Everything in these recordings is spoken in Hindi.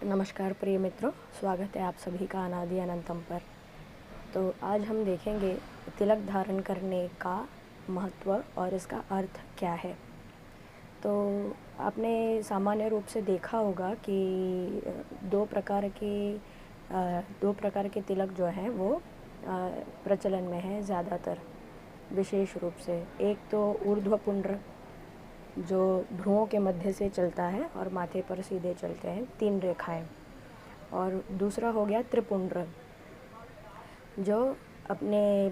नमस्कार प्रिय मित्रों, स्वागत है आप सभी का अनादि अनंतम पर। तो आज हम देखेंगे तिलक धारण करने का महत्व और इसका अर्थ क्या है। तो आपने सामान्य रूप से देखा होगा कि दो प्रकार के तिलक जो हैं वो प्रचलन में हैं ज़्यादातर, विशेष रूप से। एक तो ऊर्ध्वपुंड्र जो भ्रुओं के मध्य से चलता है और माथे पर सीधे चलते हैं, 3 रेखाएं। और दूसरा हो गया त्रिपुंड्र जो अपने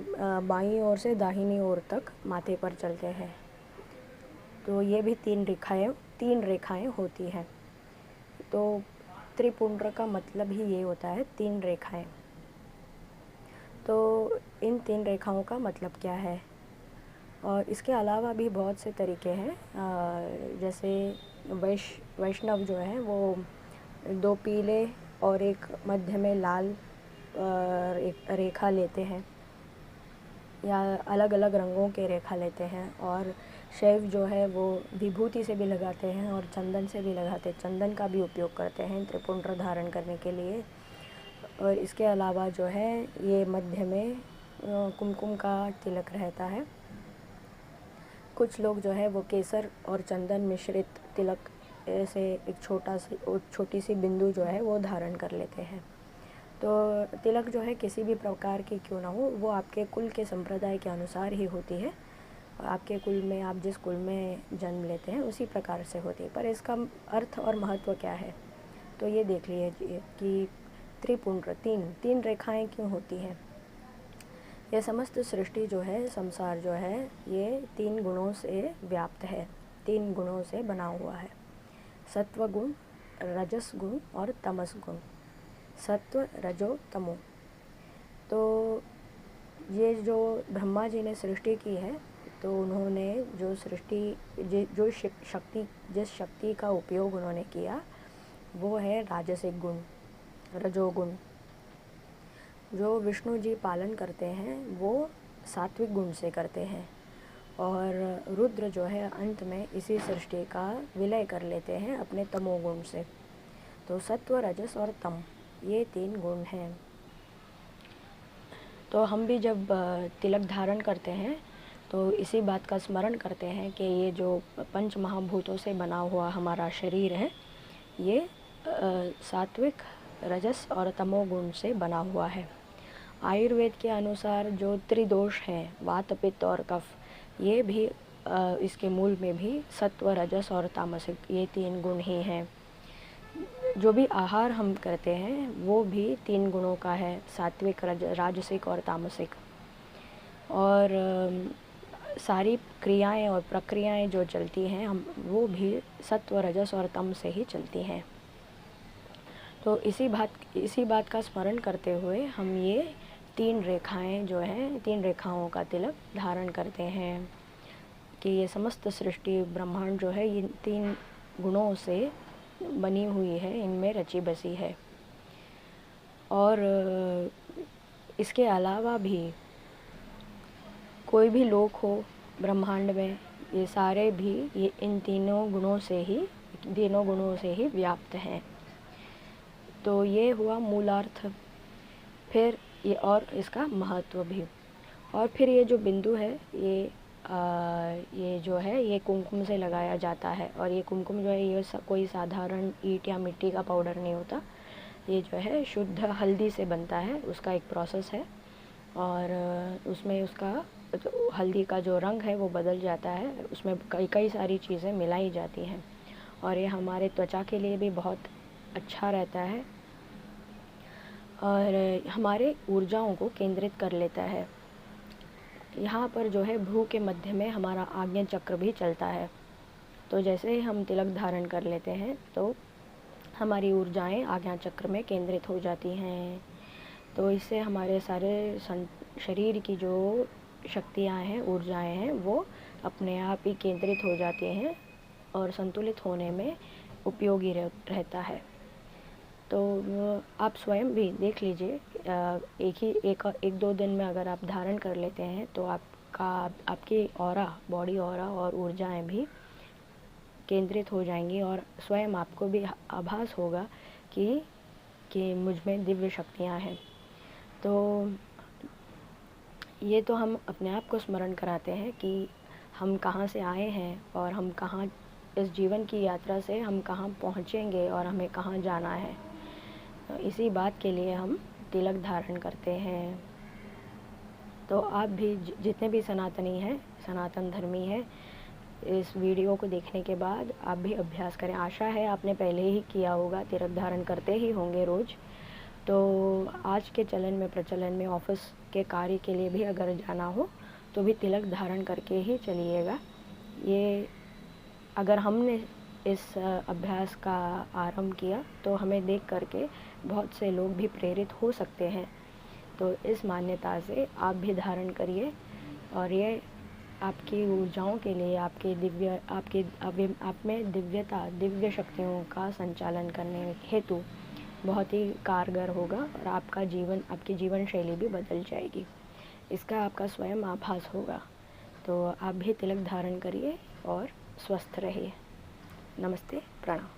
बाईं ओर से दाहिनी ओर तक माथे पर चलते हैं। तो ये भी 3 रेखाएं होती हैं। तो त्रिपुंड्र का मतलब ही ये होता है 3 रेखाएं। तो इन 3 रेखाओं का मतलब क्या है, और इसके अलावा भी बहुत से तरीके हैं। जैसे वैष्णव जो है वो 2 पीले और एक मध्य में लाल एक रेखा लेते हैं, या अलग अलग रंगों के रेखा लेते हैं। और शैव जो है वो विभूति से भी लगाते हैं और चंदन से भी लगाते हैं, चंदन का भी उपयोग करते हैं त्रिपुंड्र धारण करने के लिए। और इसके अलावा जो है ये मध्य में कुमकुम का तिलक रहता है। कुछ लोग जो है वो केसर और चंदन मिश्रित तिलक से एक छोटी सी बिंदु जो है वो धारण कर लेते हैं। तो तिलक जो है किसी भी प्रकार की क्यों ना हो, वो आपके कुल के संप्रदाय के अनुसार ही होती है। आपके कुल में, आप जिस कुल में जन्म लेते हैं उसी प्रकार से होती है। पर इसका अर्थ और महत्व क्या है, तो ये देख लीजिए कि त्रिपुंड्र, तीन रेखाएं क्यों होती हैं। यह समस्त सृष्टि जो है, संसार जो है, ये 3 गुणों से व्याप्त है, 3 गुणों से बना हुआ है। सत्व गुण, रजस गुण और तमस गुण। सत्व, रजो, तमो। तो ये जो ब्रह्मा जी ने सृष्टि की है, तो उन्होंने जिस शक्ति का उपयोग उन्होंने किया वो है राजसिक गुण, रजोगुण। जो विष्णु जी पालन करते हैं वो सात्विक गुण से करते हैं। और रुद्र जो है अंत में इसी सृष्टि का विलय कर लेते हैं अपने तमोगुण से। तो सत्व, रजस और तम, ये 3 गुण हैं। तो हम भी जब तिलक धारण करते हैं तो इसी बात का स्मरण करते हैं कि ये जो 5 महाभूतों से बना हुआ हमारा शरीर है, ये सात्विक, रजस और तमोगुण से बना हुआ है। आयुर्वेद के अनुसार जो त्रिदोष हैं, वात, पित्त और कफ, ये भी इसके मूल में भी सत्व, रजस और तामसिक, ये 3 गुण ही हैं। जो भी आहार हम करते हैं वो भी 3 गुणों का है, सात्विक, राजसिक और तामसिक। और सारी क्रियाएं और प्रक्रियाएं जो चलती हैं वो भी सत्व, रजस और तम से ही चलती हैं। तो इसी बात का स्मरण करते हुए हम ये 3 रेखाएं जो हैं, 3 रेखाओं का तिलक धारण करते हैं कि ये समस्त सृष्टि, ब्रह्मांड जो है, ये 3 गुणों से बनी हुई है, इनमें रची बसी है। और इसके अलावा भी कोई भी लोक हो ब्रह्मांड में, ये सारे भी ये इन तीनों गुणों से ही व्याप्त हैं। तो ये हुआ मूलार्थ। फिर ये और इसका महत्व भी। और फिर ये जो बिंदु है, ये जो है ये कुमकुम से लगाया जाता है। और ये कुमकुम जो है ये कोई साधारण ईंट या मिट्टी का पाउडर नहीं होता, ये जो है शुद्ध हल्दी से बनता है। उसका एक प्रोसेस है और उसमें उसका हल्दी का जो रंग है वो बदल जाता है, उसमें कई सारी चीज़ें मिलाई जाती हैं। और ये हमारे त्वचा के लिए भी बहुत अच्छा रहता है और हमारे ऊर्जाओं को केंद्रित कर लेता है। यहाँ पर जो है भ्रू के मध्य में हमारा आज्ञा चक्र भी चलता है। तो जैसे ही हम तिलक धारण कर लेते हैं तो हमारी ऊर्जाएं आज्ञा चक्र में केंद्रित हो जाती हैं। तो इससे हमारे सारे शरीर की जो शक्तियाँ हैं, ऊर्जाएं हैं, वो अपने आप ही केंद्रित हो जाती हैं और संतुलित होने में उपयोगी रहता है। तो आप स्वयं भी देख लीजिए, एक दो दिन में अगर आप धारण कर लेते हैं तो आपकी बॉडी ऑरा और ऊर्जाएं भी केंद्रित हो जाएंगी और स्वयं आपको भी आभास होगा कि मुझ में दिव्य शक्तियाँ हैं। तो ये तो हम अपने आप को स्मरण कराते हैं कि हम कहाँ से आए हैं और हम कहाँ, इस जीवन की यात्रा से हम कहाँ पहुँचेंगे और हमें कहाँ जाना है। तो इसी बात के लिए हम तिलक धारण करते हैं। तो आप भी जितने भी सनातनी हैं, सनातन धर्मी हैं, इस वीडियो को देखने के बाद आप भी अभ्यास करें। आशा है आपने पहले ही किया होगा, तिलक धारण करते ही होंगे रोज़। तो आज के चलन में, प्रचलन में, ऑफिस के कार्य के लिए भी अगर जाना हो तो भी तिलक धारण करके ही चलिएगा। ये अगर हमने इस अभ्यास का आरंभ किया तो हमें देख करके बहुत से लोग भी प्रेरित हो सकते हैं। तो इस मान्यता से आप भी धारण करिए और ये आपकी ऊर्जाओं के लिए, आप में दिव्यता, दिव्य शक्तियों का संचालन करने हेतु बहुत ही कारगर होगा और आपकी जीवन शैली भी बदल जाएगी। इसका आपका स्वयं आभास होगा। तो आप भी तिलक धारण करिए और स्वस्थ रहिए। नमस्ते, प्रणाम।